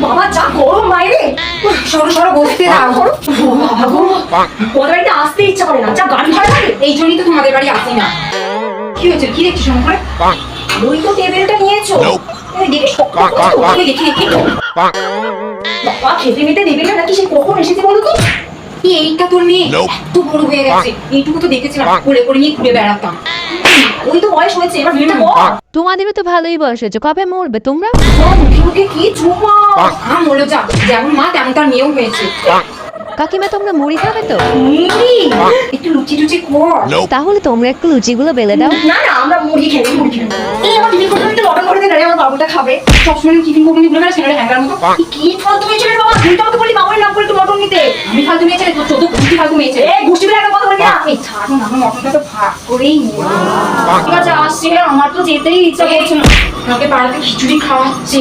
বাবা যা গরম বাইরে, সরো সরো বসতে দাও। বাবা গো, ওদের বাড়িতে আসতে ইচ্ছা করে না, যা গাড়ি ভাড়া লাগে। এই জন্যই তো তোমাদের বাড়ি আসি না। কি হয়েছে, কি দেখছিস শঙ্কর? ওই তো টেবিলটা নিয়েছো, দেখে শক্ত দেখি দেখি। বাবা খেতে মেতে দেবে না নাকি? সে কখন এসেছে বলো তো? এইটা তোর মেয়ে এত বড় হয়ে গেছে, এইটুকু তো দেখেছিলাম কোলে করে নিয়ে ঘুরে বেড়াতাম। ওই তো বয়স হয়েছে, এবার বিয়েটা কর। তোমাদেরও তো ভালোই বয়স হয়েছে, কবে মরবে তোমরা? মুখে মুখে কি চুমা। মরে যা, যেমন মা তেমন তার মেয়েও হয়েছে। কাকিমা তোমরা মুড়ি খাবে তো? একটু লুচি টুচি কর। তাহলে তোমরা একটু লুচিগুলো বেলে দাও। না না, আমরা মুড়ি খেয়ে মুড়ি খেয়ে এই আমার টিফিন করতে একটু লটন করে দিন, আমার বাবুটা খাবে। সবসময় টিফিন করবি ঘুরে বেড়া ছেলেটা হ্যাঙ্গার মতো। কি ফালতু মেয়ে ছেলে বাবা, তুই তো আমাকে বলি বাবার নাম করে একটু লটন নিতে। আমি ফালতু মেয়ে ছেলে, তোর চোদ্দ গুষ্টি ফালতু মেয়ে ছেলে। এই গোষ্ঠী বলে একটা কথা বলি না। এই ছাড়ুন, আমার মটনটা তো ভাগ করেই নিয়ে। ঠিক আছে আসছি, আমার তো যেতেই ইচ্ছা করছে না। আমাকে পাড়াতে খিচুড়ি খাওয়াচ্ছে।